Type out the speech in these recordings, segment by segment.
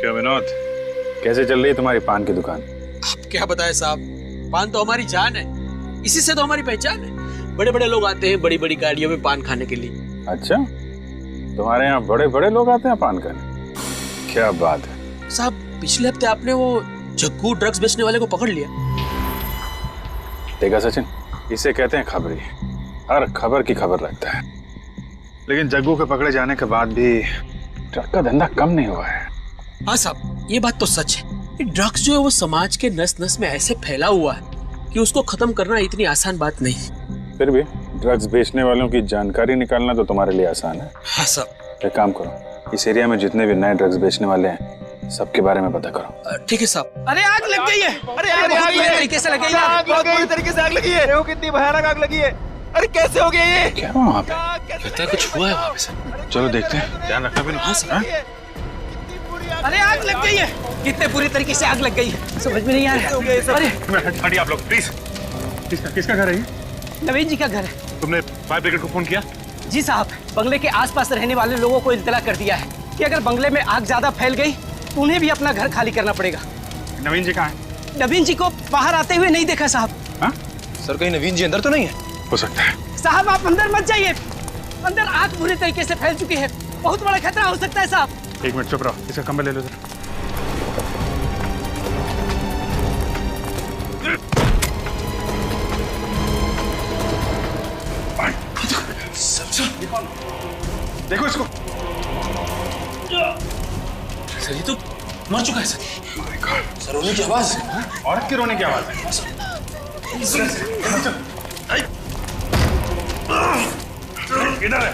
क्या विनोद, कैसे चल रही है तुम्हारी पान की दुकान? अब क्या बताएं साहब, पान तो हमारी जान है, इसी से तो हमारी पहचान है। बड़े बड़े लोग आते हैं बड़ी बड़ी गाड़ियों में पान खाने के लिए। अच्छा, तुम्हारे यहाँ बड़े बड़े लोग आते हैं पान खाने? क्या बात है साहब, पिछले हफ्ते आपने वो जग्गू ड्रग्स बेचने वाले को पकड़ लिया। देखा सचिन, इसे कहते हैं खबरी। हर खबर की खबर रखता है, लेकिन जग्गू के पकड़े जाने के बाद भी ड्रग का धंधा कम नहीं हुआ है। हाँ साहब, ये बात तो सच है। ये ड्रग्स जो है वो समाज के नस नस में ऐसे फैला हुआ है कि उसको खत्म करना इतनी आसान बात नहीं। फिर भी ड्रग्स बेचने वालों की जानकारी निकालना तो तुम्हारे लिए आसान है। हाँ साहब। एक काम करो, इस एरिया में जितने भी नए ड्रग्स बेचने वाले हैं सबके बारे में पता करो। ठीक है साहब। अरे आग लग गई है। अरे आग बुरी तरीके से लग गई है। बहुत बुरी तरीके से आग लगी है। देखो कितनी भयानक आग लगी है। अरे कैसे हो गया ये? क्या हुआ वहाँ पे? लगता है कुछ हुआ है वहाँ पे सर। चलो देखते हैं, ध्यान रखना भी। हाँ सर। अरे आग लग गई है। कितने बुरी तरीके से आग लग गई है, समझ में नहीं आ रहा है। अरे हटिए आप लोग प्लीज। किसका घर है ये? नवीन जी का घर है। तुमने फायर ब्रिगेड को फोन किया? जी साहब, बंगले के आसपास रहने वाले लोगों को इत्तला कर दिया है कि अगर बंगले में आग ज्यादा फैल गई तो उन्हें भी अपना घर खाली करना पड़ेगा। नवीन जी कहाँ है? नवीन जी को बाहर आते हुए नहीं देखा साहब। हाँ? सर कहीं नवीन जी अंदर तो नहीं है? हो सकता है। साहब आप अंदर मत जाइए, अंदर आग बुरी तरीके से फैल चुकी है, बहुत बड़ा खतरा हो सकता है साहब। एक मिनट चुप रहो, इसका कंबल ले लो जरा। देखो इसको। सर ये तो मर चुका है सर। सर रोने की आवाज है। औरत के रोने की आवाज है। इधर है,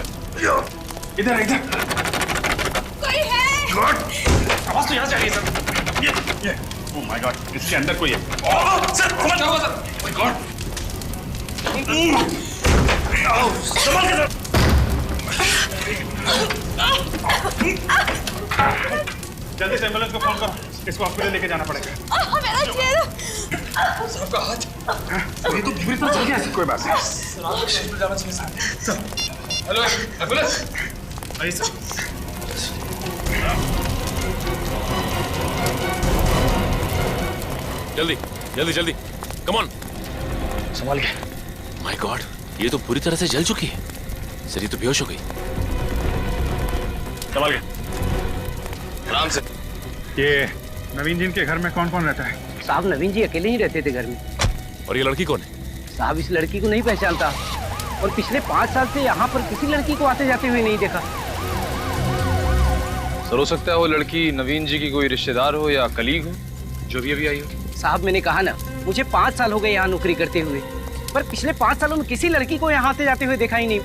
इधर इधर। कोई है? आवाज तो यहाँ से आ रही है सर। ये ओह माय गॉड, इसके अंदर कोई है। सर क्या हुआ सर? My God. संभाल के सर। जल्दी से एम्बुलेंस को फोन करो, इसको हॉस्पिटल लेके जाना पड़ेगा। मेरा चेहरा। साहब का हाथ। ये तो पूरी तरह चल गया है। कोई बात नहीं। सर आप हॉस्पिटल जाना चाहिए सर। Hello ambulance. आइए सर। जल्दी जल्दी जल्दी, कम ऑन। संभाल के। माय गॉड, ये तो पूरी तरह से जल चुकी है। सर ये तो बेहोश हो गई। संभाल के। आराम से। ये नवीन जी के घर में कौन कौन रहता है? साहब नवीन जी अकेले ही रहते थे घर में। और ये लड़की कौन है? साहब इस लड़की को नहीं पहचानता और पिछले 5 साल से यहाँ पर किसी लड़की को आते जाते हुए नहीं देखा। सर हो सकता है वो लड़की नवीन जी की कोई रिश्तेदार हो या कलीग हो जो भी अभी आई हो। साहब मैंने कहा ना, मुझे 5 साल हो गए यहाँ नौकरी करते हुए, पर पिछले 5 सालों में किसी लड़की को यहाँ आते जाते हुए देखा ही नहीं।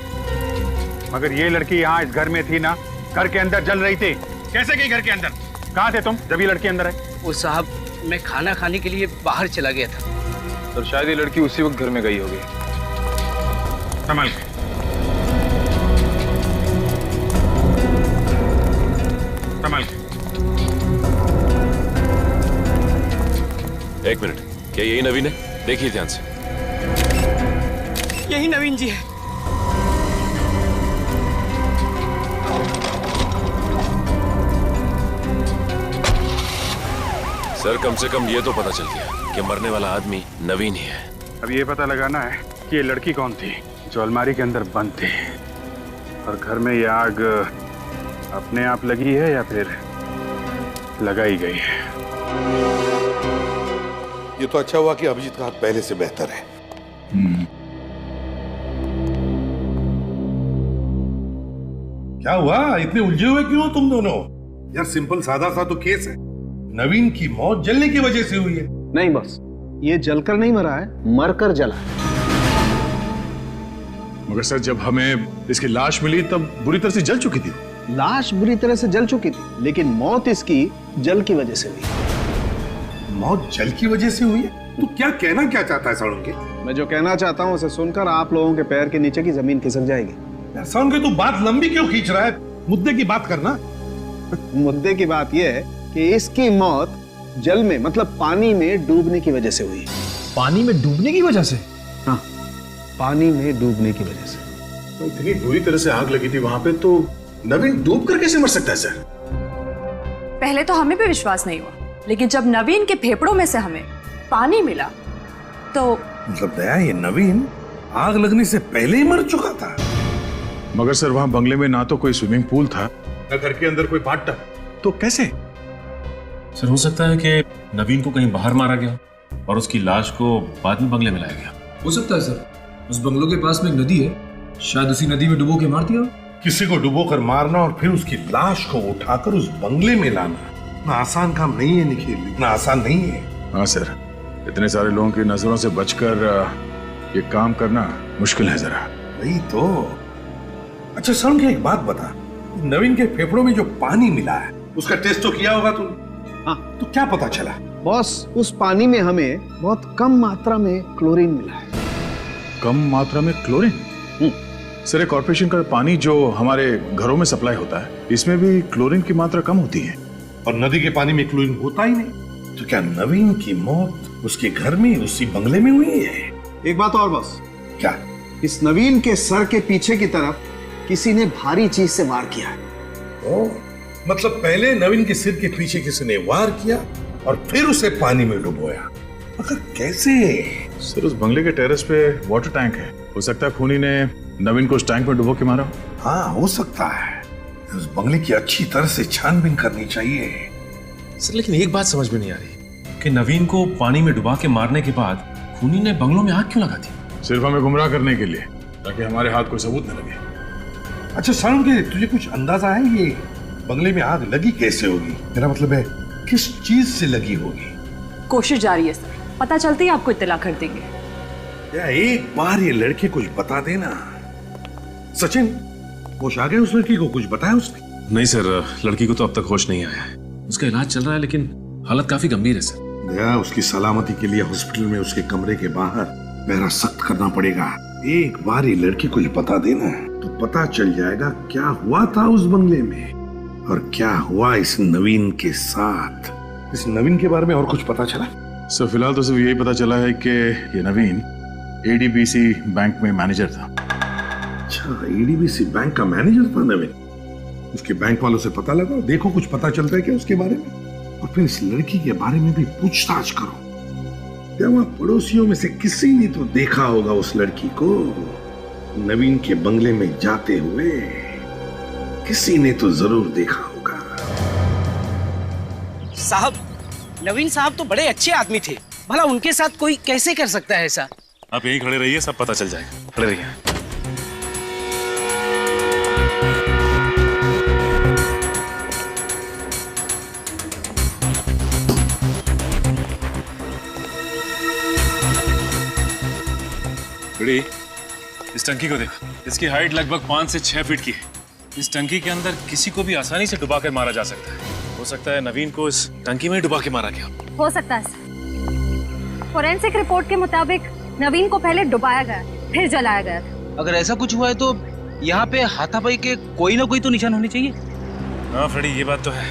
मगर ये लड़की यहाँ इस घर में थी ना, घर के अंदर जल रही थी। कैसे गई घर के अंदर? कहाँ थे तुम जब ये लड़की अंदर आई? वो साहब मैं खाना खाने के लिए बाहर चला गया था। सर शायद ये लड़की उसी वक्त घर में गई होगी। संभाल। संभाल। एक मिनट, क्या यही नवीन है? देखिए ध्यान से। यही नवीन जी है। सर कम से कम ये तो पता चल गया कि मरने वाला आदमी नवीन ही है। अब ये पता लगाना है कि ये लड़की कौन थी जो अलमारी के अंदर बंद थी, और घर में ये आग अपने आप लगी है या फिर लगाई गई है। ये तो अच्छा हुआ कि अभिजीत का हाथ पहले से बेहतर है। क्या हुआ, इतने उलझे हुए क्यों तुम दोनों? यार सिंपल सादा सा तो केस है। नवीन की मौत जलने की वजह से हुई है। नहीं बस, ये जलकर नहीं मरा है, मरकर जला है। मगर सर जब हमें इसकी लाश मिली तब बुरी तरह से जल चुकी थी। लाश बुरी तरह से जल चुकी थी, लेकिन मौत इसकी जल की वजह से हुई। मौत जल की वजह से हुई है? तो क्या कहना क्या चाहता है साळुंके? मैं जो कहना चाहता हूँ उसे सुनकर आप लोगों के पैर के नीचे की जमीन खिसक जाएगी। साळुंके तू बात लंबी क्यों खींच रहा है? मुद्दे की बात करना। मुद्दे की बात यह है कि इसकी मौत जल में मतलब पानी में डूबने की वजह से हुई। पानी में डूबने की वजह से? हाँ, पानी में डूबने की वजह से। तो इतनी बुरी तरह से आग लगी थी वहां पे, तो नवीन डूब कर कैसे मर सकता है सर? पहले तो हमें भी विश्वास नहीं हुआ, लेकिन जब नवीन के फेफड़ों में से हमें पानी मिला तो मतलब दया, ये नवीन आग लगने से पहले ही मर चुका था। मगर सर वहां बंगले में ना तो कोई स्विमिंग पूल था, न घर के अंदर कोई बाथटब, तो कैसे? सर हो सकता है कि नवीन को कहीं बाहर मारा गया और उसकी लाश को बाद में बंगले में लाया गया। हो सकता है सर, उस बंगलों के पास में एक नदी है, शायद उसी नदी में डुबो के मार दिया। किसी को डुबोकर मारना और फिर उसकी लाश को उठाकर उस बंगले में लाना इतना आसान काम नहीं है निखिल, इतना आसान नहीं है। हाँ सर, इतने सारे लोगों की नजरों से बचकर ये काम करना मुश्किल है जरा। वही तो। अच्छा सर, एक बात बता, नवीन के फेफड़ों में जो पानी मिला है उसका टेस्ट तो किया होगा तूने? हाँ। तो क्या पता चला? बॉस, उस पानी में हमें बहुत कम मात्रा में क्लोरीन मिला है। कम मात्रा में क्लोरीन? सर, ये कॉर्पोरेशन का पानी जो हमारे घरों में सप्लाई होता है, इसमें भी क्लोरीन की मात्रा कम होती है। और नदी के पानी में क्लोरीन होता ही नहीं। तो क्या नवीन की मौत उसके घर में, उसी बंगले में हुई है? एक बात और बॉस। क्या? इस नवीन के सर के पीछे की तरफ किसी ने भारी चीज से वार किया है। ओ, मतलब पहले नवीन के सिर के पीछे किसी ने वार किया और फिर उसे पानी में डुबोया। मगर कैसे? सर, उस बंगले के टेरेस पे वाटर टैंक है, हो सकता है खूनी ने नवीन को उस टैंक में डुबो के मारा। हाँ, हो सकता है। उस बंगले की अच्छी तरह से छानबीन करनी चाहिए। सर लेकिन एक बात समझ में नहीं आ रही कि नवीन को पानी में डुबा के मारने के बाद खूनी ने बंगलों में आग क्यों लगा दी? सिर्फ हमें गुमराह करने के लिए, ताकि हमारे हाथ कोई सबूत न लगे। अच्छा सारुण, के तुझे कुछ अंदाजा है ये बंगले में आग लगी कैसे होगी? मेरा मतलब है किस चीज से लगी होगी? कोशिश जारी है सर, पता चलते ही आपको इत्तला कर देंगे। या एक बार ये लड़के कुछ बता देना। सचिन, होश आ गया उस लड़की को? कुछ बताया उसने? नहीं सर, लड़की को तो अब तक होश नहीं आया है। उसका इलाज चल रहा है लेकिन हालत काफी गंभीर है सर। दया, उसकी सलामती के लिए हॉस्पिटल में उसके कमरे के बाहर पहरा सख्त करना पड़ेगा। एक बार ये लड़की को बता देना तो पता चल जाएगा क्या हुआ था उस बंगले में और क्या हुआ इस नवीन के साथ। इस नवीन के बारे में और कुछ पता चला? सर फिलहाल तो सिर्फ यही पता चला है कि ये नवीन एडीबीसी बैंक में मैनेजर था। अच्छा, एडीबीसी बैंक का मैनेजर था नवीन। उसके बैंक वालों से पता लगा, देखो कुछ पता चलता है क्या उसके बारे में, और फिर इस लड़की के बारे में भी पूछताछ करो। क्या वहां पड़ोसियों में से किसी ने तो देखा होगा उस लड़की को नवीन के बंगले में जाते हुए? किसी ने तो जरूर देखा होगा। साहब, नवीन साहब तो बड़े अच्छे आदमी थे, भला उनके साथ कोई कैसे कर सकता है ऐसा? आप यहीं खड़े रहिए, सब पता चल जाएगा। खड़े रहिए। इस टंकी को देखो, इसकी हाइट लगभग 5 से 6 फीट की है। इस टंकी के अंदर किसी को भी आसानी से डुबा कर मारा जा सकता है। हो सकता है नवीन को इस टंकी में ही डुबा के मारा गया। हो सकता है सर। फोरेंसिक रिपोर्ट के मुताबिक नवीन को पहले डुबाया गया, फिर जलाया गया था। अगर ऐसा कुछ हुआ है तो यहाँ पे हाथापाई के कोई ना कोई तो निशान होने चाहिए। हाँ फ्रेडी, ये बात तो है।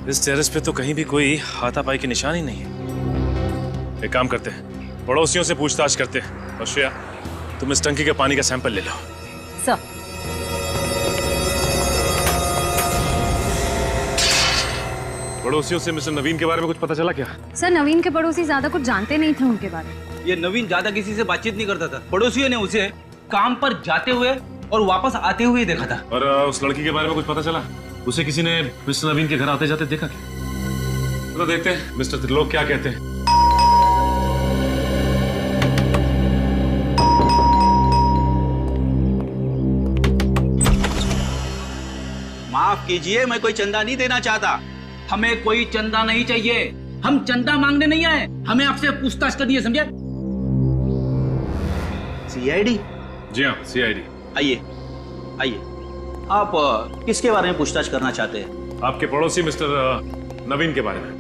इस टेरेस पे तो कहीं भी कोई हाथापाई के निशान ही नहीं है। एक काम करते हैं, पड़ोसियों से पूछताछ करते हैं। और श्रेया, तुम इस टंकी के पानी का सैंपल ले लो। सर, पड़ोसियों से मिस्टर नवीन के बारे में कुछ पता चला क्या? सर नवीन के पड़ोसी ज्यादा कुछ जानते नहीं थे उनके बारे में। ये नवीन ज्यादा किसी से बातचीत नहीं करता था। पड़ोसियों ने उसे काम पर जाते हुए और वापस आते हुए देखा था। और उस लड़की के बारे में कुछ पता चला? उसे किसी ने मिस्टर नवीन के घर आते जाते देखा क्या? तो देखते हैं मिस्टर त्रिलोक क्या कहते हैं। माफ कीजिए, मैं कोई चंदा नहीं देना चाहता। हमें कोई चंदा नहीं चाहिए। हम चंदा मांगने नहीं आए, हमें आपसे पूछताछ करनी है, समझे? सीआईडी? जी हाँ, सीआईडी। आइए आइए। आप किसके बारे में पूछताछ करना चाहते हैं? आपके पड़ोसी मिस्टर नवीन के बारे में।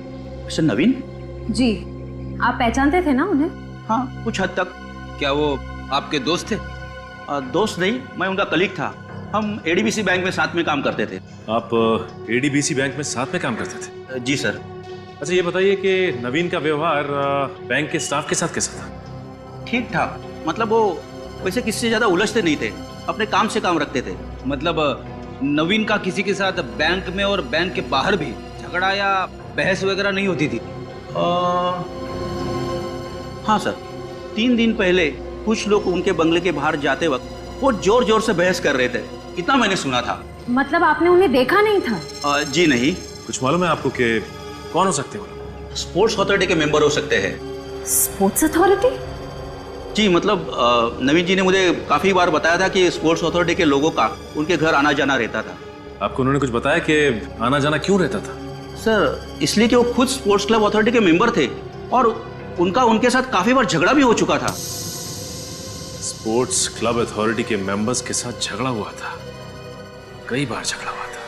मिस्टर नवीन? जी, आप पहचानते थे ना उन्हें? हाँ, कुछ हद तक। क्या वो आपके दोस्त थे? दोस्त नहीं, मैं उनका कलीग था। हम एडीबीसी बैंक में साथ में काम करते थे। आप एडीबीसी बैंक में साथ में काम करते थे? जी सर। अच्छा ये बताइए कि नवीन का व्यवहार बैंक के स्टाफ के साथ कैसा था? ठीक ठाक, मतलब वो वैसे किसी से ज्यादा उलझते नहीं थे, अपने काम से काम रखते थे। मतलब नवीन का किसी के साथ बैंक में और बैंक के बाहर भी झगड़ा या बहस वगैरह नहीं होती थी? हाँ सर, 3 दिन पहले कुछ लोग उनके बंगले के बाहर जाते वक्त वो जोर जोर से बहस कर रहे थे, इतना मैंने सुना था। मतलब आपने उन्हें देखा नहीं था? जी नहीं। कुछ मालूम है आपको कि कौन हो सकते हो? स्पोर्ट्स अथॉरिटी के मेंबर हो सकते हैं। Sports authority? जी मतलब नवीन जी ने मुझे काफी बार बताया था कि स्पोर्ट्स अथॉरिटी के लोगों का उनके घर आना जाना रहता था। आपको उन्होंने कुछ बताया कि आना जाना क्यों रहता था? सर इसलिए कि वो खुद स्पोर्ट्स क्लब अथॉरिटी के मेंबर थे और उनका उनके साथ काफी बार झगड़ा भी हो चुका था। स्पोर्ट्स क्लब अथॉरिटी के मेंबर्स के साथ झगड़ा हुआ था? कई बार झगड़ा हुआ था।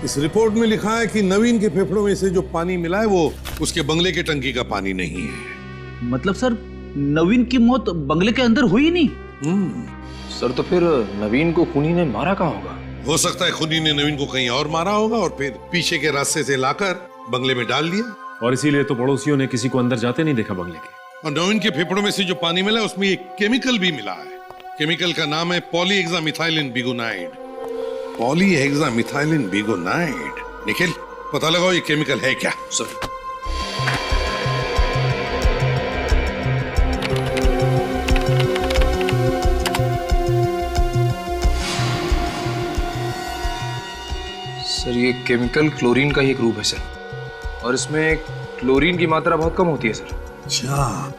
इस रिपोर्ट में लिखा है कि नवीन के फेफड़ों में से जो पानी मिला है वो उसके बंगले के टंकी का पानी नहीं है। मतलब सर नवीन की मौत बंगले के अंदर हुई नहीं? सर तो फिर नवीन को खूनी ने मारा कहाँ होगा? हो सकता है खूनी ने नवीन को कहीं और मारा होगा और फिर पीछे के रास्ते से लाकर बंगले में डाल दिया। और इसीलिए तो पड़ोसियों ने किसी को अंदर जाते नहीं देखा बंगले के। और नवीन के फेफड़ों में से जो पानी मिला उसमें एक केमिकल भी मिला है। केमिकल का नाम है पॉलीहेक्सामिथाइलिन बिगोनाइड। पॉलीहेक्सामिथाइलिन बिगोनाइड। निखिल पता लगाओ ये केमिकल है क्या? सर ये केमिकल क्लोरीन का ही एक रूप है सर, और इसमें क्लोरीन की मात्रा बहुत कम होती है सर। अच्छा,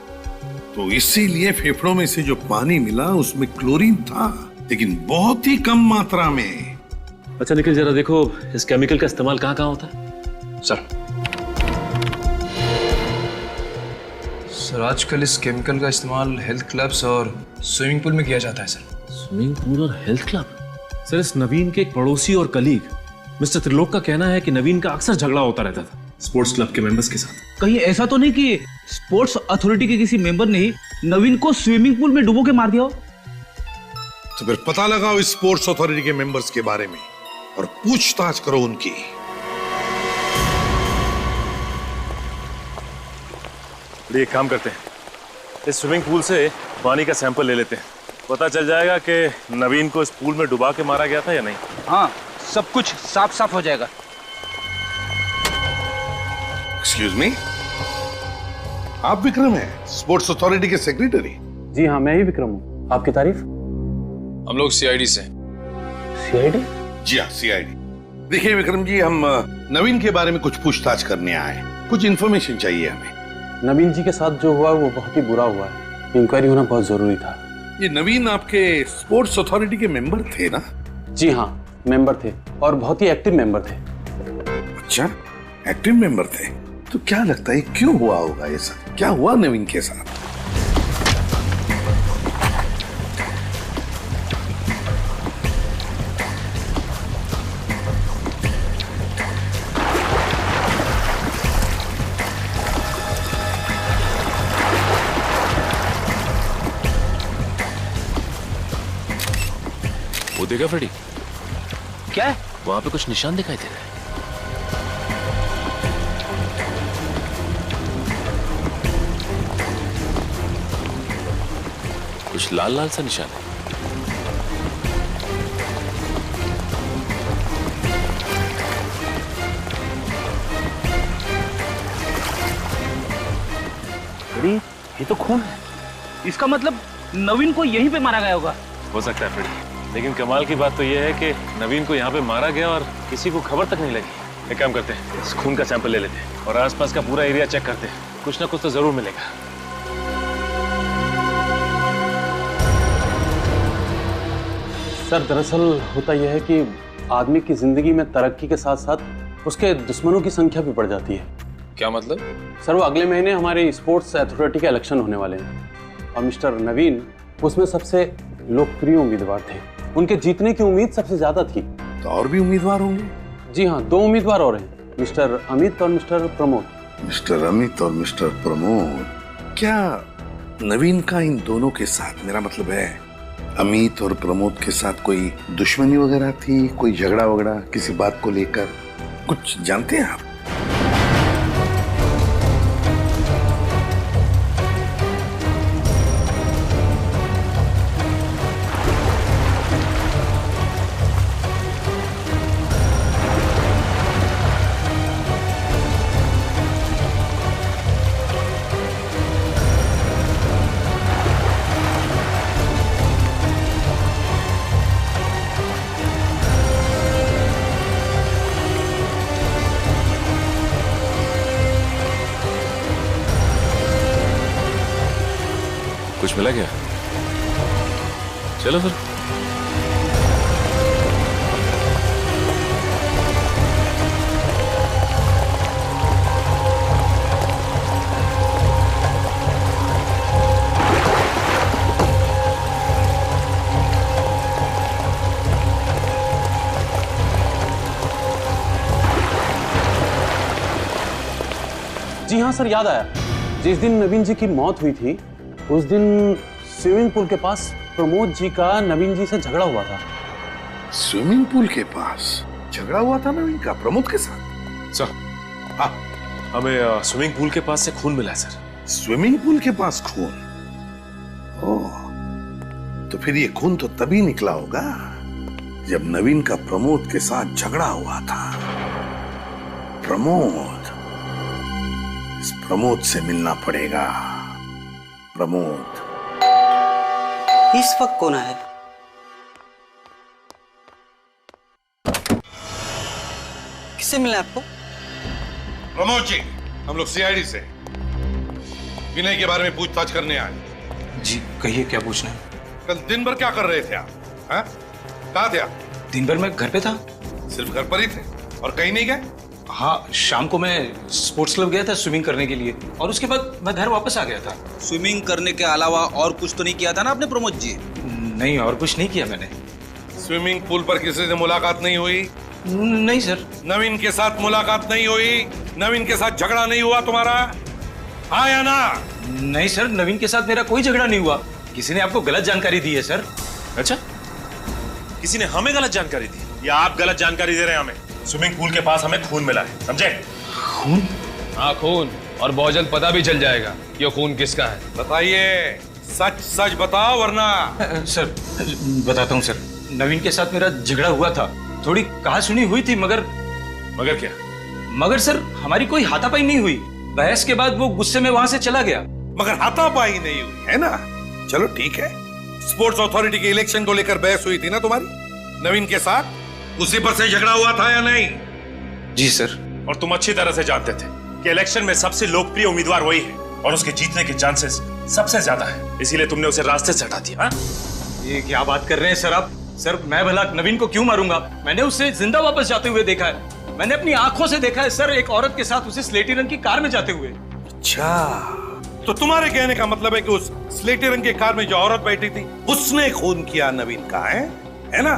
तो इसीलिए फेफड़ों में से जो पानी मिला उसमें क्लोरीन था, लेकिन बहुत ही कम मात्रा में। अच्छा निखिल जरा देखो इस केमिकल का इस्तेमाल कहाँ कहाँ होता है? सर आजकल इस केमिकल का इस्तेमाल हेल्थ क्लब्स और स्विमिंग पूल में किया जाता है सर। स्विमिंग पूल और हेल्थ क्लब? सर इस नवीन के एक पड़ोसी और कलीग मिस्टर त्रिलोक का कहना है कि नवीन का अक्सर झगड़ा होता रहता था स्पोर्ट्स क्लब के मेंबर्स के साथ। कहीं ऐसा तो नहीं कि स्पोर्ट्स अथॉरिटी के किसी मेंबर ने ही नवीन को स्विमिंग पूल में डुबो के मार दिया हो? तो फिर पता लगाओ इस स्पोर्ट्स अथॉरिटी के मेंबर्स के बारे में और पूछताछ करो उनकी। एक काम करते हैं, इस स्विमिंग पूल से पानी का सैंपल ले लेते हैं, पता चल जाएगा कि नवीन को इस पूल में डुबा के मारा गया था या नहीं। हाँ, सब कुछ साफ साफ हो जाएगा। एक्सक्यूज मी, आप विक्रम हैं, स्पोर्ट्स अथॉरिटी के सेक्रेटरी? जी हाँ, मैं ही विक्रम हूँ। आपकी तारीफ? हम लोग सीआईडी से। सीआईडी? जी हाँ, सीआईडी। देखिए विक्रम जी, हम नवीन के बारे में कुछ पूछताछ करने आए, कुछ इन्फॉर्मेशन चाहिए हमें। नवीन जी के साथ जो हुआ वो बहुत ही बुरा हुआ है, इंक्वायरी होना बहुत जरूरी था। ये नवीन आपके स्पोर्ट्स अथॉरिटी के मेंबर थे ना? जी हाँ, मेंबर थे और बहुत ही एक्टिव मेंबर थे। अच्छा, एक्टिव मेंबर थे, तो क्या लगता है क्यों हुआ होगा ऐसा? क्या हुआ नवीन के साथ? वो देखा फ्रेडी? क्या है? वहां पे कुछ निशान दिखाई दे रहे हैं। कुछ लाल लाल सा निशान है। फ्रेडी, ये तो खून है। इसका मतलब नवीन को यहीं पे मारा गया होगा। हो सकता है फ्रेडी, लेकिन कमाल की बात तो यह है कि नवीन को यहाँ पे मारा गया और किसी को खबर तक नहीं लगी। एक काम करते हैं, इस खून का सैंपल ले लेते हैं और आसपास का पूरा एरिया चेक करते हैं, कुछ ना कुछ तो जरूर मिलेगा। सर दरअसल होता यह है कि आदमी की जिंदगी में तरक्की के साथ साथ उसके दुश्मनों की संख्या भी बढ़ जाती है। क्या मतलब? सर वो अगले महीने हमारे स्पोर्ट्स अथॉरिटी के इलेक्शन होने वाले हैं और मिस्टर नवीन उसमें सबसे लोकप्रिय उम्मीदवार थे। उनके जीतने की उम्मीद सबसे ज्यादा थी। तो और भी उम्मीदवार होंगे? जी हाँ, 2 उम्मीदवार और हैं, मिस्टर अमित और मिस्टर प्रमोद। मिस्टर अमित और मिस्टर प्रमोद। क्या नवीन का इन दोनों के साथ, मेरा मतलब है अमित और प्रमोद के साथ, कोई दुश्मनी वगैरह थी? कोई झगड़ा वगड़ा किसी बात को लेकर कुछ जानते हैं आप? मिला क्या? चलो फिर। जी हाँ सर, याद आया। जिस दिन नवीन जी की मौत हुई थी उस दिन स्विमिंग पूल के पास प्रमोद जी का नवीन जी से झगड़ा हुआ था। स्विमिंग पूल के पास झगड़ा हुआ था नवीन का प्रमोद के साथ? सर हाँ, हमें स्विमिंग पूल के पास से खून मिला है सर। स्विमिंग पूल के पास खून? ओह, तो फिर ये खून तो तभी निकला होगा जब नवीन का प्रमोद के साथ झगड़ा हुआ था। प्रमोद, इस प्रमोद से मिलना पड़ेगा। प्रमोद। इस वक्त कौन है? किससे मिला आपको? प्रमोद जी, हम लोग सीआईडी से विनय के बारे में पूछताछ करने आए। जी कहिए, क्या पूछना है? कल दिन भर क्या कर रहे थे आप? हाँ? कहाँ थे आप? दिन भर मैं घर पे था। सिर्फ घर पर ही थे और कहीं नहीं गए? हाँ, शाम को मैं स्पोर्ट्स क्लब गया था स्विमिंग करने के लिए और उसके बाद मैं घर वापस आ गया था। स्विमिंग करने के अलावा और कुछ तो नहीं किया था ना आपने प्रमोद जी? नहीं, और कुछ नहीं किया मैंने। स्विमिंग पूल पर किसी से मुलाकात नहीं हुई? नहीं सर। नवीन के साथ मुलाकात नहीं हुई? नवीन के साथ झगड़ा नहीं हुआ तुम्हारा? हाँ या ना? नहीं सर, नवीन के साथ मेरा कोई झगड़ा नहीं हुआ। किसी ने आपको गलत जानकारी दी है सर। अच्छा, किसी ने हमें गलत जानकारी दी या आप गलत जानकारी दे रहे हैं हमें? स्विमिंग पूल के पास हमें खून मिला है, समझे? खून? हाँ खून, और बहुत जल्द पता भी चल जाएगा ये खून किसका है। बताइए, सच सच बताओ वरना। सर बताता हूँ सर, नवीन के साथ मेरा झगड़ा हुआ था। थोड़ी कहा सुनी हुई थी, मगर क्या? मगर सर हमारी कोई हाथापाई नहीं हुई। बहस के बाद वो गुस्से में वहां से चला गया। मगर हाथापाई नहीं हुई है ना? चलो ठीक है। स्पोर्ट्स अथॉरिटी के इलेक्शन को लेकर बहस हुई थी ना तुम्हारी नवीन के साथ? उसी पर से झगड़ा हुआ था या नहीं? जी सर। और तुम अच्छी तरह से जानते थे कि इलेक्शन में सबसे लोकप्रिय उम्मीदवार वही है और उसके जीतने के चांसेस सबसे ज्यादा है, इसीलिए तुमने उसे रास्ते से हटा दिया। ये क्या बात कर रहे हैं सर आप? सर मैं भला नवीन को क्यों मारूंगा? मैंने उसे जिंदा वापस जाते हुए देखा है। मैंने अपनी आंखों से देखा है सर, एक औरत के साथ उसे स्लेटी रंग की कार में जाते हुए। अच्छा, तो तुम्हारे कहने का मतलब है कि उस स्लेटी रंग की कार में जो औरत बैठी थी उसने खून किया नवीन का, है ना?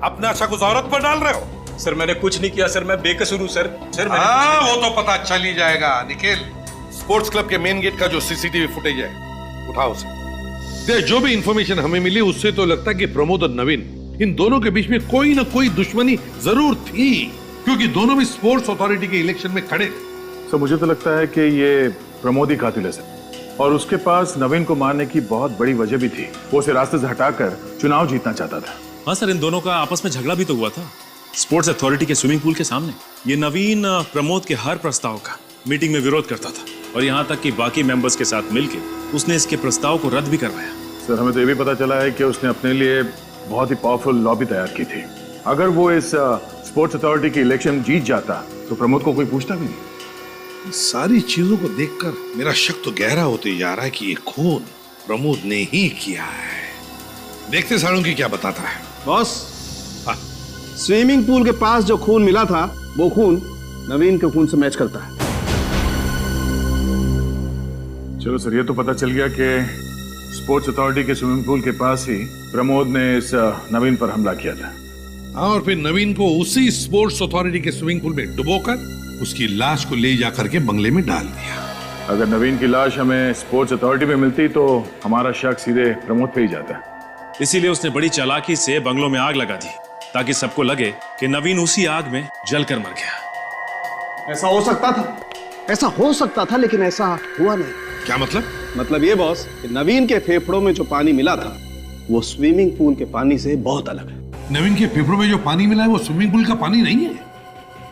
अपना शक उस औरत पर डाल रहे हो? सर मैंने कुछ नहीं किया सर, मैं बेकसूर हूं सर। सर हाँ, वो तो पता चल ही जाएगा। निखिल, स्पोर्ट्स क्लब के मेन गेट का जो सीसीटीवी फुटेज है उठाओ उसे। जो भी इंफॉर्मेशन हमें मिली उससे तो लगता है कि प्रमोद और नवीन, इन दोनों के बीच में कोई ना कोई दुश्मनी जरूर थी, क्योंकि दोनों भी स्पोर्ट्स अथॉरिटी के इलेक्शन में खड़े थे। सर मुझे तो लगता है कि ये प्रमोद ही कातिल है सर, और उसके पास नवीन को मारने की बहुत बड़ी वजह भी थी। वो उसे रास्ते से हटाकर चुनाव जीतना चाहता था। हाँ सर, इन दोनों का आपस में झगड़ा भी तो हुआ था स्पोर्ट्स अथॉरिटी के स्विमिंग पूल के सामने। ये नवीन प्रमोद के हर प्रस्ताव का मीटिंग में विरोध करता था और यहाँ तक कि बाकी मेंबर्स के साथ मिलकर उसने इसके प्रस्ताव को रद्द भी करवाया। सर हमें तो ये भी पता चला है कि उसने अपने लिए बहुत ही पावरफुल लॉबी तैयार की थी। अगर वो इस स्पोर्ट्स अथॉरिटी की इलेक्शन जीत जाता तो प्रमोद को कोई पूछता भी नहीं। सारी चीजों को देखकर मेरा शक तो गहरा होते जा रहा है कि ये खून प्रमोद ने ही किया है। देखते सालुंकी क्या बताता है। बॉस, स्विमिंग पूल के पास जो खून मिला था वो खून नवीन के खून से मैच करता है। चलो सर, ये तो पता चल गया कि स्पोर्ट्स अथॉरिटी के स्विमिंग पूल के पास ही प्रमोद ने इस नवीन पर हमला किया था। हाँ, और फिर नवीन को उसी स्पोर्ट्स अथॉरिटी के स्विमिंग पूल में डुबोकर उसकी लाश को ले जाकर के बंगले में डाल दिया। अगर नवीन की लाश हमें स्पोर्ट्स अथॉरिटी में मिलती तो हमारा शक सीधे प्रमोद पे ही जाता। इसीलिए उसने बड़ी चालाकी से बंगलों में आग लगा दी ताकि सबको लगे कि नवीन उसी आग में जलकर मर गया। ऐसा हो सकता था, ऐसा हो सकता था, लेकिन ऐसा हुआ नहीं। क्या मतलब? मतलब ये बॉस कि नवीन के फेफड़ों में जो पानी मिला था वो स्विमिंग पूल के पानी से बहुत अलग है। नवीन के फेफड़ों में जो पानी मिला है वो स्विमिंग पूल का पानी नहीं है?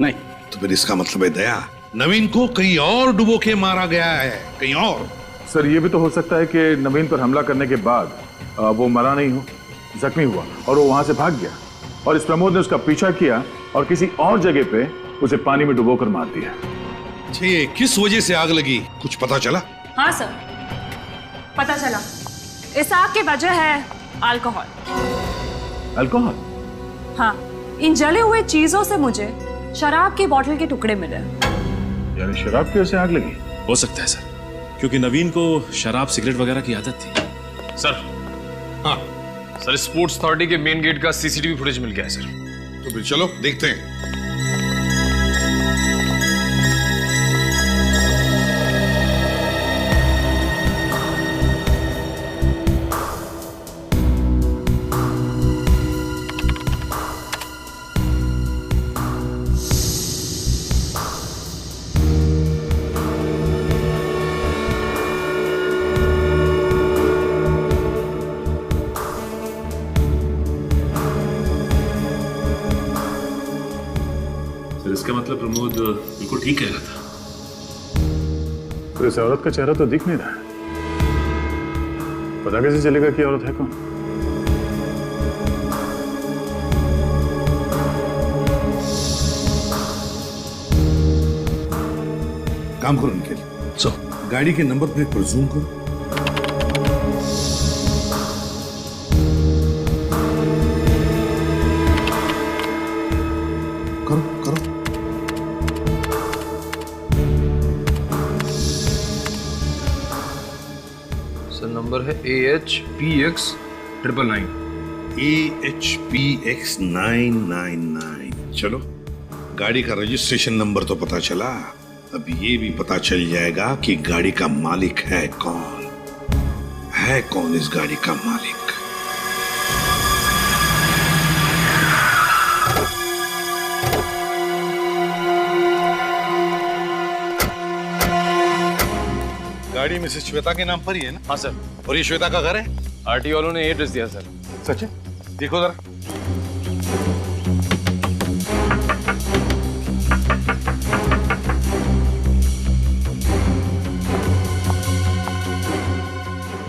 नहीं। तो फिर इसका मतलब है दया, नवीन को कहीं और डुबो के मारा गया है, कहीं और। सर ये भी तो हो सकता है कि नवीन पर हमला करने के बाद वो मरा नहीं हो, जख्मी हुआ और वो वहां से भाग गया और इस प्रमोद ने उसका पीछा किया और किसी और जगह पे उसे पानी में डुबोकर मार दिया। किस वजह से आग लगी, कुछ पता चला? हाँ सर, पता चला। इस आग की वजह है अल्कोहल। अल्कोहल? हाँ, इन जले हुए चीजों से मुझे शराब की बोतल के टुकड़े मिले। यानी शराब की वजह से आग लगी? हो सकता है सर, क्योंकि नवीन को शराब सिगरेट वगैरह की आदत थी। सर, हाँ सर, स्पोर्ट्स अथॉरिटी के मेन गेट का सीसीटीवी फुटेज मिल गया है सर। तो फिर चलो देखते हैं। इसका मतलब प्रमोद बिल्कुल ठीक कह रहा था। तो इस औरत का चेहरा तो दिख नहीं रहा है, पता कैसे चलेगा कि औरत है कौन? काम करो निखिल, गाड़ी के नंबर प्लेट पर जूम करो। करो। सर नंबर है AHPX999। AHPX999। चलो, गाड़ी का रजिस्ट्रेशन नंबर तो पता चला, अब ये भी पता चल जाएगा कि गाड़ी का मालिक है कौन। है कौन इस गाड़ी का मालिक? गाड़ी मिसेस श्वेता के नाम पर ही है ना? हाँ सर। और ये श्वेता का घर है? आरटीओ वालों ने एड्रेस दिया सर। सच है? देखो जरा।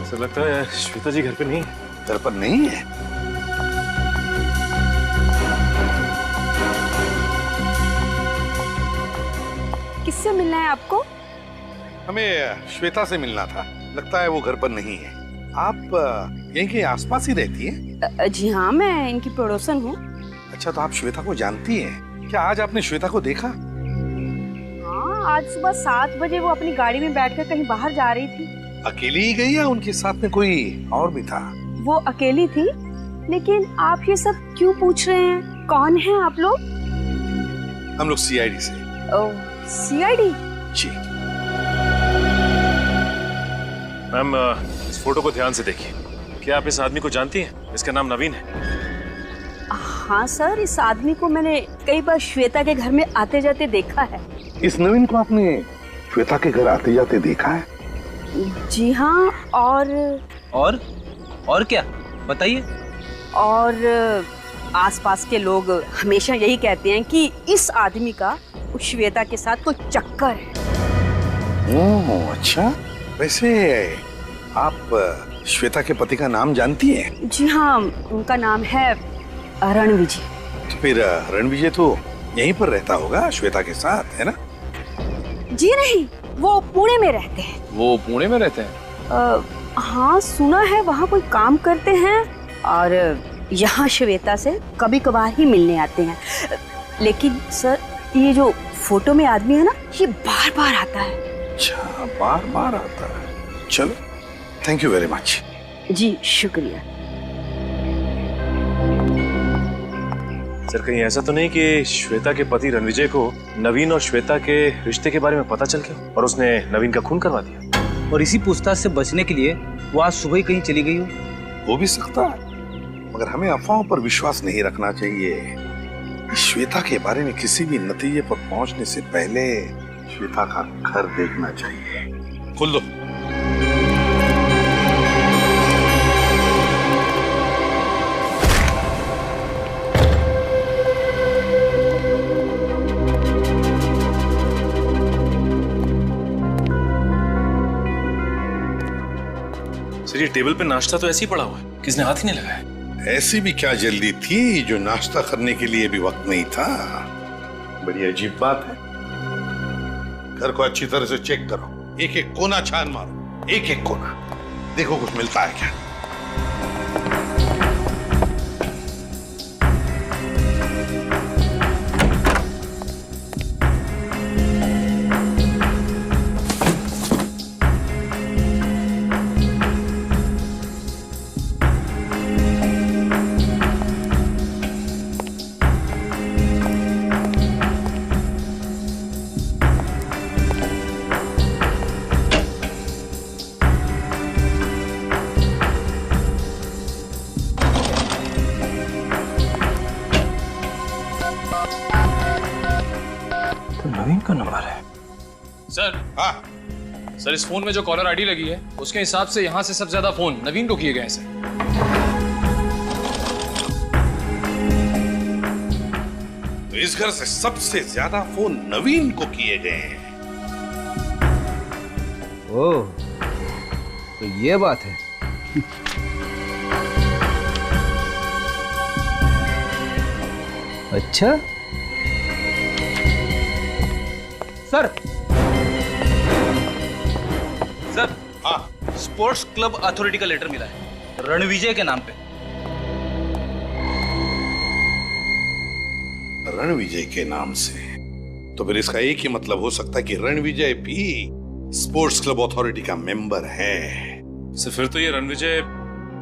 सर लगता है श्वेता जी घर पे नहीं है। घर पर नहीं है? किससे मिलना है आपको? हमें श्वेता से मिलना था, लगता है वो घर पर नहीं है। आप यहीं के आसपास ही रहती हैं? जी हाँ, मैं इनकी पड़ोसन हूँ। अच्छा, तो आप श्वेता को जानती हैं? क्या आज आपने श्वेता को देखा? हाँ, आज सुबह 7 बजे वो अपनी गाड़ी में बैठकर कहीं बाहर जा रही थी। अकेली ही गई या उनके साथ में कोई और भी था? वो अकेली थी, लेकिन आप ये सब क्यों पूछ रहे हैं? कौन है आप लोग? हम लोग CID से। ओह, CID? जी। मैम, इस फोटो को ध्यान से देखिए। क्या आप इस आदमी को जानती हैं? इसका नाम नवीन है। हाँ सर, इस आदमी को मैंने कई बार श्वेता के घर में आते जाते देखा है। इस नवीन को आपने श्वेता के घर आते जाते देखा है? जी हाँ, और क्या बताइए? और आसपास के लोग हमेशा यही कहते हैं कि इस आदमी का उस श्वेता के साथ कोई चक्कर है। ओह अच्छा, वैसे आप श्वेता के पति का नाम जानती हैं? जी हाँ, उनका नाम है रणविजय। तो फिर रणविजय तो यहीं पर रहता होगा श्वेता के साथ, है ना? जी नहीं, वो पुणे में रहते हैं। वो पुणे में रहते हैं? हाँ, सुना है वहाँ कोई काम करते हैं और यहाँ श्वेता से कभी कभार ही मिलने आते हैं। लेकिन सर, ये जो फोटो में आदमी है ना, ये बार बार आता है। अच्छा, बार बार आता है। चलो, थैंक यू वेरी मच। जी शुक्रिया। सर, कहीं ऐसा तो नहीं कि श्वेता के पति रणविजय को नवीन और श्वेता के रिश्ते के बारे में पता चल गया और उसने नवीन का खून करवा दिया? और इसी पूछताछ से बचने के लिए वो आज सुबह ही कहीं चली गई हो। हो भी सकता है, मगर हमें अफवाहों पर विश्वास नहीं रखना चाहिए। श्वेता के बारे में किसी भी नतीजे पर पहुंचने से पहले श्वेता का घर देखना चाहिए। खोल दो। सर, ये टेबल पे नाश्ता तो ऐसे ही पड़ा हुआ है, किसने हाथ ही नहीं लगाया। ऐसी भी क्या जल्दी थी जो नाश्ता करने के लिए भी वक्त नहीं था? बड़ी अजीब बात है। घर को अच्छी तरह से चेक करो, एक एक कोना छान मारो, एक एक कोना, देखो कुछ मिलता है क्या। तो नवीन का नंबर है। सर। हाँ सर, इस फोन में जो कॉलर आईडी लगी है उसके हिसाब से यहाँ से सबसे ज्यादा फोन नवीन को किए गए हैं सर। तो इस घर से सबसे ज्यादा फोन नवीन को किए गए हैं। ओह, तो ये बात है। अच्छा सर। सर, हाँ, स्पोर्ट्स क्लब अथॉरिटी का लेटर मिला है रणविजय के नाम पे। रणविजय के नाम से? तो फिर इसका एक ही मतलब हो सकता है कि रणविजय भी स्पोर्ट्स क्लब अथॉरिटी का मेंबर है। सर फिर तो ये रणविजय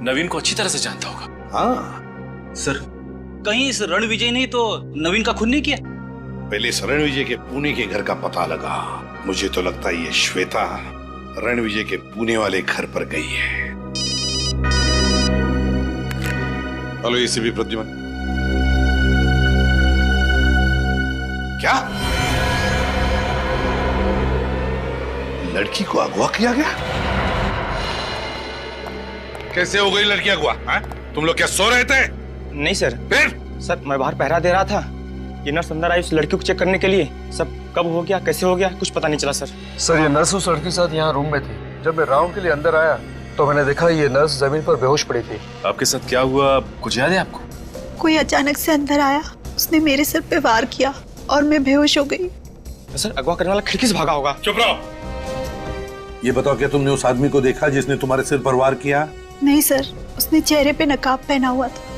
नवीन को अच्छी तरह से जानता होगा। हाँ सर, कहीं इस रणविजय ने तो नवीन का खून नहीं किया? पहले इस रणविजय के पुणे के घर का पता लगा। मुझे तो लगता है ये श्वेता रणविजय के पुणे वाले घर पर गई है। Hello ACP Pradyuman. क्या लड़की को अगवा किया गया? कैसे हो गई लड़की अगवा? तुम लोग क्या सो रहे थे? नहीं सर। फिर? सर मैं बाहर पहरा दे रहा था, ये नर्स अंदर आई उस लड़की को चेक करने के लिए। सब कब हो गया, कैसे हो गया, कुछ पता नहीं चला सर। सर ये नर्स उस लड़के के साथ यहाँ रूम में थी। जब मैं राउंड के लिए अंदर आया तो मैंने देखा ये नर्स जमीन पर बेहोश पड़ी थी। आपके साथ क्या हुआ, कुछ याद है आपको? कोई अचानक से अंदर आया, उसने मेरे सिर पे वार किया और मैं बेहोश हो गई। सर अगवा करने वाला खिड़की से भागा होगा। चुप रहो। ये बताओ, क्या तुमने उस आदमी को देखा जिसने तुम्हारे सिर पर वार किया? नहीं सर, उसने चेहरे पे नकाब पहना हुआ था।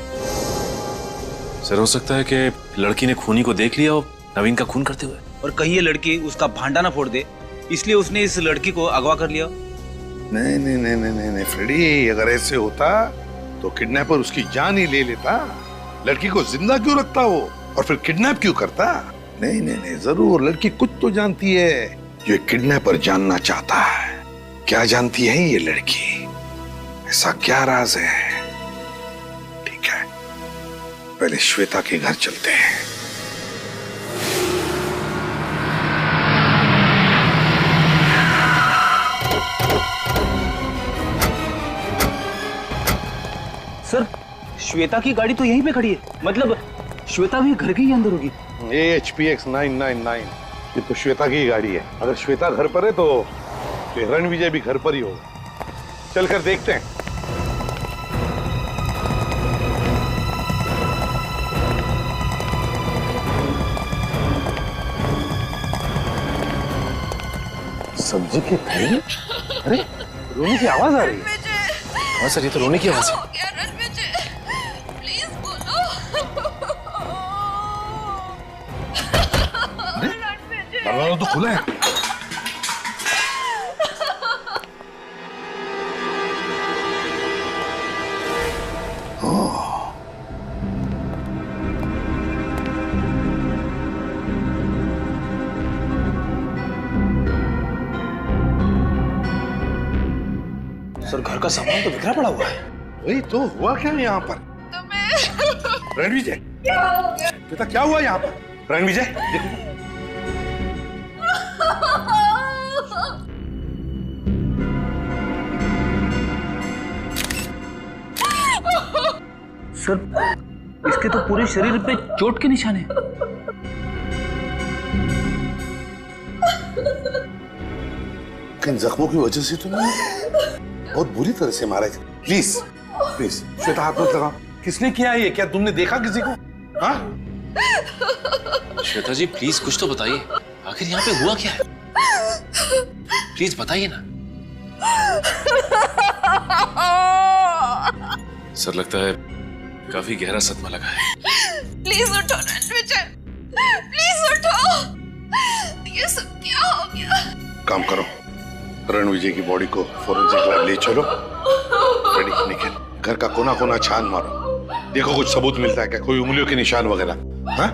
सर हो सकता है कि लड़की ने खूनी को देख लिया और नवीन का खून करते हुए, और कहीं ये लड़की उसका भांडा ना फोड़ दे, इसलिए उसने इस लड़की को अगवा कर लिया। नहीं नहीं नहीं नहीं नहीं फ्रेडी, अगर ऐसे होता तो किडनैपर उसकी जान ही ले लेता। लड़की को जिंदा क्यों रखता वो, और फिर किडनैप क्यों करता? नहीं नहीं नहीं, जरूर लड़की कुछ तो जानती है जो एक किडनैपर जानना चाहता है। क्या जानती है ये लड़की? ऐसा क्या राज है? ठीक है, पहले श्वेता के घर चलते हैं। सर श्वेता की गाड़ी तो यहीं पे खड़ी है, मतलब श्वेता भी घर के ही अंदर होगी। HPX 999, ये तो श्वेता की गाड़ी है। अगर श्वेता घर पर है तो रणविजय भी घर पर ही होगा। चलकर देखते हैं। सब्जी के थैले? अरे रोने की आवाज आ रही है। हाँ सर, ये तो रोने की आवाज है। दरवाजा तो खुला है। सर घर का सामान तो बिखरा पड़ा हुआ है। वही तो, हुआ क्या यहाँ पर? रणविजय, बेटा क्या हुआ यहाँ पर? रणविजय देखो। सर इसके तो पूरे शरीर पे चोट के निशान हैं। किन जख्मों की वजह से तुमने बहुत बुरी तरह से मारा है। प्लीज प्लीज श्वेता, हाथ मत लगाओ। किसने किया ये? क्या तुमने देखा किसी को? हाँ? श्वेता जी प्लीज कुछ तो बताइए, आखिर यहाँ पे हुआ क्या है? प्लीज बताइए ना। सर लगता है काफी गहरा सदमा लगा है। प्लीज उठो रणविजय, प्लीज उठो। ये सब क्या हो गया? काम करो, रणविजय की बॉडी को फोरेंसिक लैब ले चलो। रेडी निकल, घर का कोना कोना छान मारो, देखो कुछ सबूत मिलता है क्या, कोई उंगलियों के निशान वगैरह। हाँ?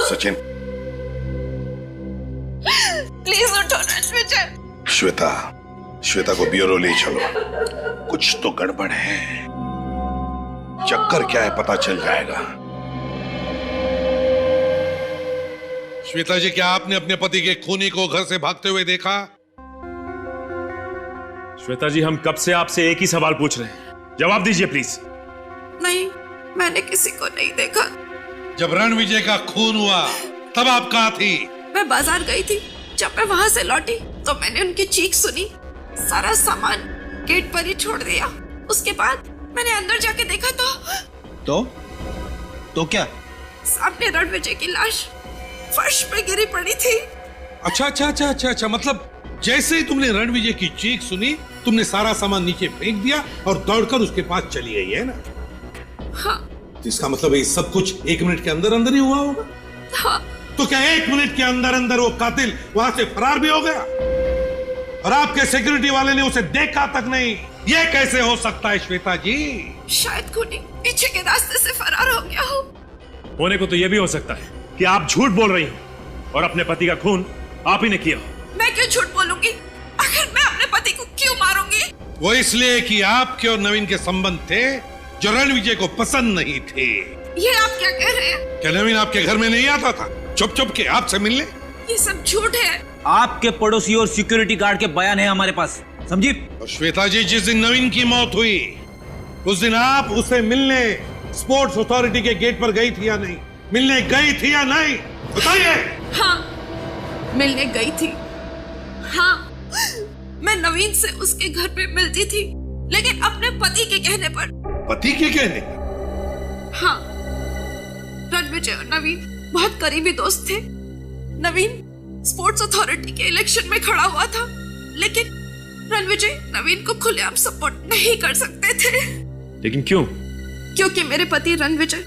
सचिन प्लीज उठो रणविजय। श्वेता, श्वेता को ब्यूरो ले चलो, कुछ तो गड़बड़ है। चक्कर क्या है पता चल जाएगा। श्वेता जी, क्या आपने अपने पति के खूनी को घर से भागते हुए देखा? श्वेता जी, हम कब से आपसे एक ही सवाल पूछ रहे हैं, जवाब दीजिए प्लीज। नहीं, मैंने किसी को नहीं देखा। जब रणविजय का खून हुआ तब आप कहाँ थी? मैं बाजार गई थी। जब मैं वहाँ से लौटी तो मैंने उनकी चीख सुनी। सारा सामान गेट पर ही छोड़ दिया। उसके बाद मैंने अंदर जाके देखा तो क्या? सामने रणविजय की लाश फर्श पे गिरी पड़ी थी। अच्छा, मतलब जैसे ही तुमने रणविजय की चीख सुनी, तुमने सारा सामान नीचे फेंक दिया और दौड़कर उसके पास चली गई, है ना? हाँ। तो इसका मतलब ये सब कुछ 1 मिनट के अंदर अंदर ही हुआ होगा। हाँ। तो क्या 1 मिनट के अंदर अंदर वो कातिल वहां से फरार भी हो गया और आपके सिक्योरिटी वाले ने उसे देखा तक नहीं? ये कैसे हो सकता है श्वेता जी? शायद खूनी पीछे के रास्ते से फरार हो गया हो। होने को तो यह भी हो सकता है कि आप झूठ बोल रही हो और अपने पति का खून आप ही ने किया हो। मैं क्यों झूठ बोलूंगी? आखिर मैं अपने पति को क्यों मारूंगी? वो इसलिए कि आपके और नवीन के संबंध थे जो रणविजय को पसंद नहीं थे। ये आप क्या कह रहे हैं? क्या नवीन आपके घर में नहीं आता था चुप चुप के आपसे मिलने? ये सब झूठ है। आपके पड़ोसी और सिक्योरिटी गार्ड के बयान है हमारे पास, समझी? और श्वेता जी, जिस दिन नवीन की मौत हुई उस दिन आप उसे मिलने स्पोर्ट्स अथॉरिटी के गेट पर गई थी या नहीं? मिलने गई थी या नहीं, बताइए। हाँ, मिलने गई थी। हाँ, मैं नवीन से उसके घर पे मिलती थी, लेकिन अपने पति के कहने पर। पति के कहने? हाँ, रणविजय और नवीन बहुत करीबी दोस्त थे। नवीन स्पोर्ट्स अथॉरिटी के इलेक्शन में खड़ा हुआ था, लेकिन रणविजय नवीन को खुलेआम सपोर्ट नहीं कर सकते थे। लेकिन क्यों? क्योंकि मेरे पति रणविजय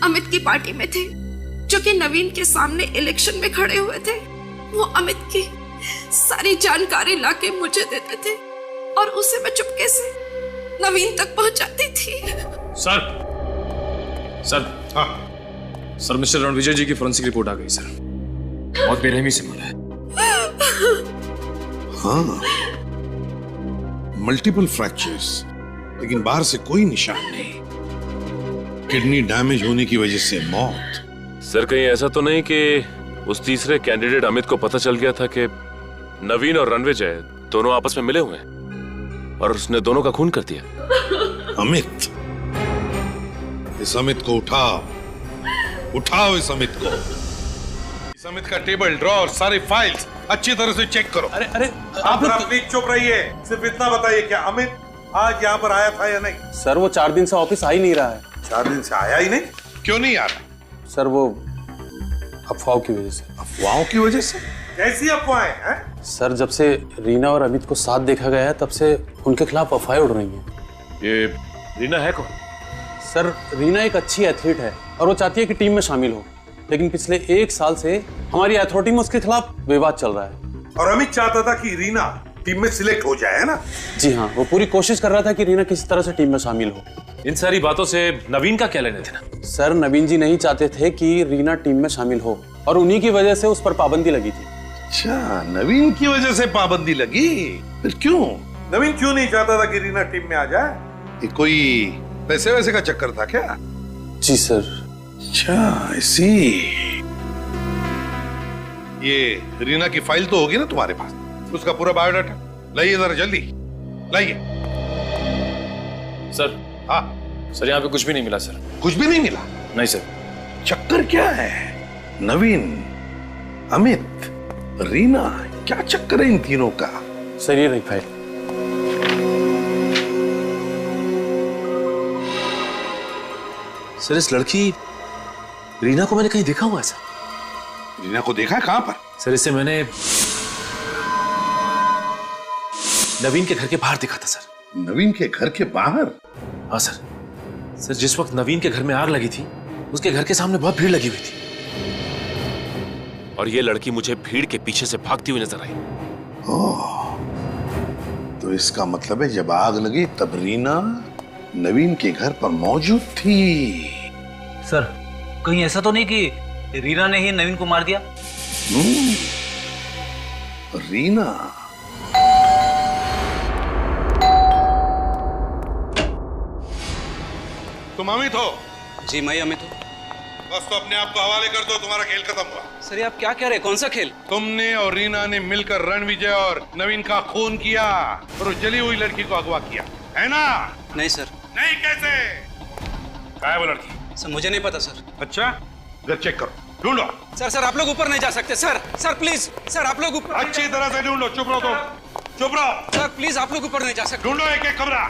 अमित की पार्टी में थे, जो कि नवीन के सामने इलेक्शन में खड़े हुए थे। वो अमित की सारी जानकारी लाके मुझे देते थे और उसे मैं चुपके से नवीन तक पहुंचाती थी। सर, हाँ सर, मिस्टर रणविजय जी की फोरेंसिक रिपोर्ट आ गई सर। बहुत बेरहमी से मारा है। हाँ, मल्टीपल फ्रैक्चर्स, लेकिन बाहर से कोई निशान नहीं। किडनी डैमेज होने की वजह से मौत। सर, कहीं ऐसा तो नहीं कि उस तीसरे कैंडिडेट अमित को पता चल गया था कि नवीन और रणविजय दोनों आपस में मिले हुए हैं और उसने दोनों का खून कर दिया? अमित, इस अमित को उठाओ इस अमित को। इस अमित का टेबल, ड्रॉर, सारे फाइल्स अच्छी तरह से चेक करो। अरे आप प्लीज चुप रहिए। सिर्फ इतना बताइए, क्या अमित आज यहाँ पर आया था या नहीं? सर, वो 4 दिन से ऑफिस आ ही नहीं रहा है। 4 दिन से आया ही नहीं? क्यों नहीं आ रहा? सर, वो अफवाहों की वजह से। अफवाहों की वजह से? कैसी अफवाहें हैं? सर, जब से रीना और अमित को साथ देखा गया है, तब से उनके खिलाफ अफवाहें उड़ रही हैं। ये रीना है कौन? सर, रीना एक अच्छी एथलीट है और वो चाहती है कि टीम में शामिल हो, लेकिन पिछले 1 साल से हमारी अथॉरिटी में उसके खिलाफ विवाद चल रहा है। और अमित चाहता था कि रीना टीम में सिलेक्ट हो जाए, है ना? जी हाँ, वो पूरी कोशिश कर रहा था कि रीना किसी तरह से टीम में शामिल हो। इन सारी बातों से नवीन का क्या लेने देना? सर, नवीन जी नहीं चाहते थे कि रीना टीम में शामिल हो और उन्हीं की वजह से उस पर पाबंदी लगी थी। अच्छा, नवीन की वजह से पाबंदी लगी? फिर क्यों? नवीन क्यों नहीं चाहता था कि रीना टीम में आ जाए? ये कोई पैसे वैसे का चक्कर था क्या? जी सर। अच्छा, ऐसी। ये रीना की फाइल तो होगी ना तुम्हारे पास, उसका पूरा बायोडाटा लाइए जरा जल्दी लाइए। सर। हाँ सर, यहाँ पे कुछ भी नहीं मिला सर। कुछ भी नहीं मिला? नहीं सर। चक्कर क्या है? नवीन, अमित, रीना, क्या चक्कर है इन तीनों का? सर, ये रही फाइल। सर, इस लड़की रीना को मैंने कहीं देखा हुआ है सर। रीना को देखा है? कहां पर? सर, इसे मैंने नवीन के घर के बाहर देखा था सर। नवीन के घर के बाहर? हाँ सर। सर, जिस वक्त नवीन के घर में आग लगी थी, उसके घर के सामने बहुत भीड़ लगी हुई थी और ये लड़की मुझे भीड़ के पीछे से भागती हुई नजर आई। ओह, तो इसका मतलब है जब आग लगी तब रीना नवीन के घर पर मौजूद थी। सर, कहीं ऐसा तो नहीं कि रीना ने ही नवीन को मार दिया? रीना? तुम अमित हो? जी मैं अमित हूँ। बस तो अपने आप को हवाले कर दो, तुम्हारा खेल खत्म हुआ। सर ये आप क्या कह रहे हैं? कौन सा खेल? तुमने और रीना ने मिलकर रणविजय और नवीन का खून किया और उस जली हुई लड़की को अगवा किया, है ना? नहीं सर। नहीं कैसे? कहाँ है वो लड़की? सर मुझे नहीं पता सर। अच्छा, इधर चेक करो, ढूंढो। सर आप लोग ऊपर नहीं जा सकते सर। सर प्लीज सर, आप लोग ऊपर अच्छी तरह से ढूंढो। चुप रहो तुम, चुप रहो। सर प्लीज आप लोग ऊपर नहीं जा सकते। ढूंढो एक एक कमरा।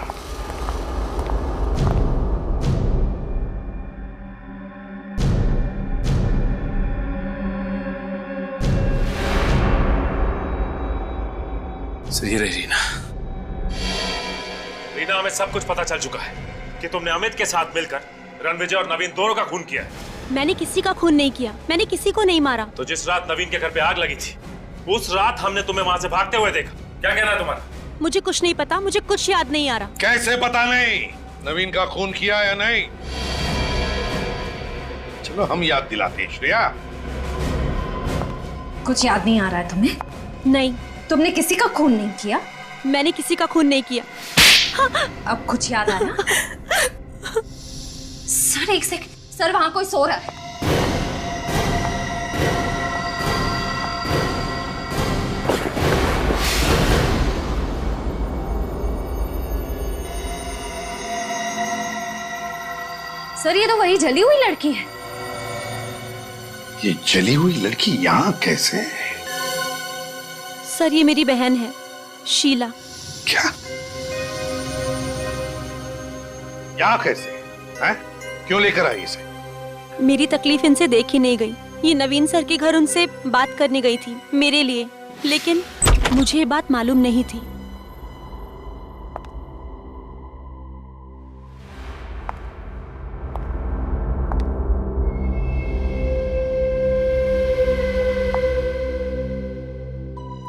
सही रही रीना। रीना, हमें सब कुछ पता चल चुका है कि तुमने अमित के साथ मिलकर रणविजय और नवीन दोनों का खून किया है। मैंने किसी का खून नहीं किया, मैंने किसी को नहीं मारा। तो जिस रात नवीन के घर पे आग लगी थी, उस रात हमने तुम्हें वहां से भागते हुए देखा। क्या कहना है तुम्हारा? मुझे कुछ नहीं पता, मुझे कुछ याद नहीं आ रहा। कैसे पता नहीं? नवीन का खून किया या नहीं? चलो हम याद दिलाते हैं। श्रेया, कुछ याद नहीं आ रहा है तुम्हें? नहीं। तुमने किसी का खून नहीं किया? मैंने किसी का खून नहीं किया। अब कुछ याद आया? सर एक सेकंड, सर वहां कोई सो रहा है। सर ये तो वही जली हुई लड़की है। ये जली हुई लड़की यहाँ कैसे? सर ये मेरी बहन है, शीला। क्या? यहाँ कैसे? हैं? क्यों लेकर आई इसे? मेरी तकलीफ इनसे देखी नहीं गई। ये नवीन सर के घर उनसे बात करने गई थी मेरे लिए, लेकिन मुझे ये बात मालूम नहीं थी।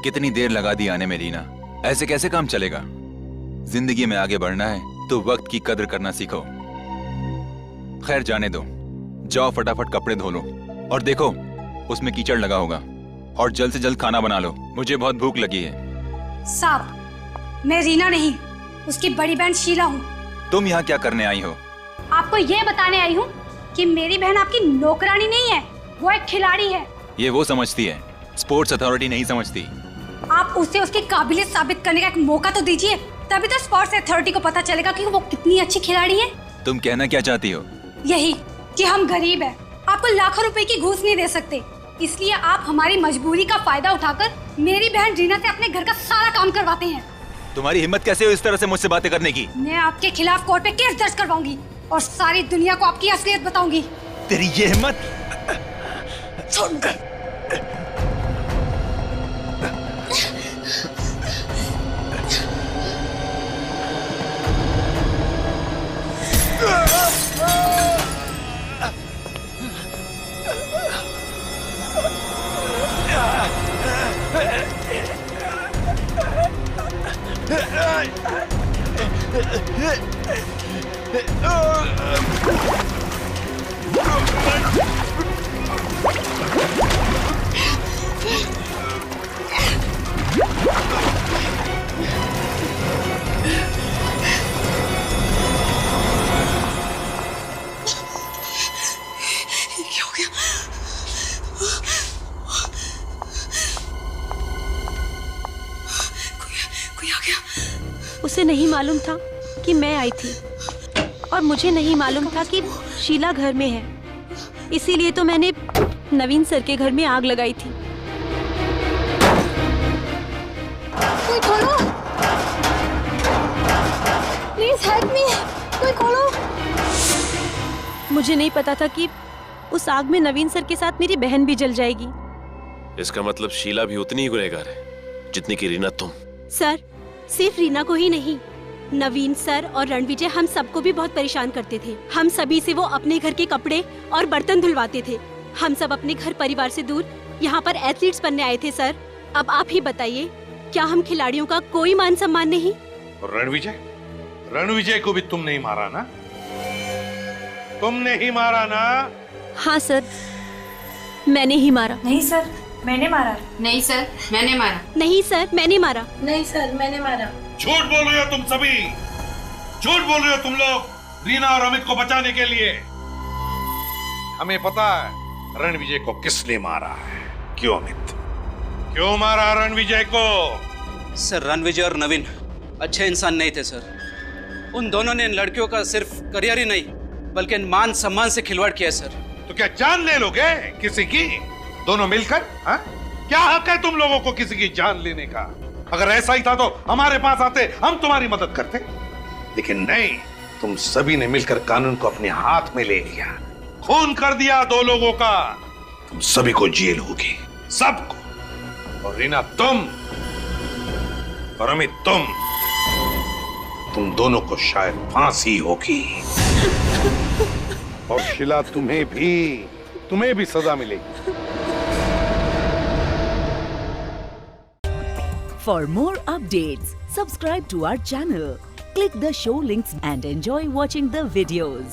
कितनी देर लगा दी आने में रीना, ऐसे कैसे काम चलेगा? जिंदगी में आगे बढ़ना है तो वक्त की कदर करना सीखो। खैर जाने दो, जाओ फटाफट कपड़े धो लो और देखो उसमें कीचड़ लगा होगा, और जल्द से जल्द खाना बना लो, मुझे बहुत भूख लगी है। साहब, मैं रीना नहीं, उसकी बड़ी बहन शीला हूँ। तुम यहाँ क्या करने आई हो? आपको ये बताने आई हूँ कि मेरी बहन आपकी नौकरानी नहीं है, वो एक खिलाड़ी है। ये वो समझती है, स्पोर्ट्स अथॉरिटी नहीं समझती। आप उसे उसकी काबिलियत साबित करने का एक मौका तो दीजिए, तभी तो स्पोर्ट्स अथॉरिटी को पता चलेगा कि वो कितनी अच्छी खिलाड़ी है। तुम कहना क्या चाहती हो? यही कि हम गरीब हैं, आपको लाखों रुपए की घूस नहीं दे सकते, इसलिए आप हमारी मजबूरी का फायदा उठाकर मेरी बहन रीना से अपने घर का सारा काम करवाते हैं। तुम्हारी हिम्मत कैसे हो इस तरह से मुझसे बातें करने की? मैं आपके खिलाफ कोर्ट में केस दर्ज करवाऊंगी और सारी दुनिया को आपकी असलियत बताऊंगी। तेरी ये हिम्मत? उसे नहीं मालूम था कि मैं आई थी, और मुझे नहीं मालूम था कि शीला घर में है, इसीलिए तो मैंने नवीन सर के घर में आग लगाई थी। कोई खोलो, प्लीज हेल्प मी, कोई खोलो। मुझे नहीं पता था कि उस आग में नवीन सर के साथ मेरी बहन भी जल जाएगी। इसका मतलब शीला भी उतनी ही गुनहगार है जितनी की रीना तुम। सर सिर्फ रीना को ही नहीं, नवीन सर और रणविजय हम सबको भी बहुत परेशान करते थे। हम सभी से वो अपने घर के कपड़े और बर्तन धुलवाते थे। हम सब अपने घर परिवार से दूर यहाँ पर एथलीट्स बनने आए थे। सर अब आप ही बताइए, क्या हम खिलाड़ियों का कोई मान सम्मान नहीं? और रणविजय, रणविजय को भी तुमने ही मारा ना? तुमने ही मारा ना? हाँ सर, मैंने ही मारा। नहीं सर, मैंने मारा। नहीं सर, मैंने मारा। नहीं सर, मैंने मारा। नहीं सर, मैंने मारा। झूठ बोल रहे हो तुम सभी, झूठ बोल रहे हो तुम लोग। रीना और अमित को बचाने के लिए। हमें पता है रणविजय को किसने मारा है। क्यों अमित, क्यों मारा रणविजय को? सर रणविजय और नवीन अच्छे इंसान नहीं थे सर। उन दोनों ने इन लड़कियों का सिर्फ करियर ही नहीं बल्कि मान सम्मान से खिलवाड़ किया सर। तो क्या जान ले लोगे किसी की दोनों मिलकर? हा? क्या हक है तुम लोगों को किसी की जान लेने का? अगर ऐसा ही था तो हमारे पास आते, हम तुम्हारी मदद करते। लेकिन नहीं, तुम सभी ने मिलकर कानून को अपने हाथ में ले लिया, खून कर दिया दो लोगों का। तुम सभी को जेल होगी, सबको। और रीना तुम और अमित तुम दोनों को शायद फांसी होगी। और शिला तुम्हें भी सजा मिलेगी। For more updates, subscribe to our channel, click the show links and enjoy watching the videos.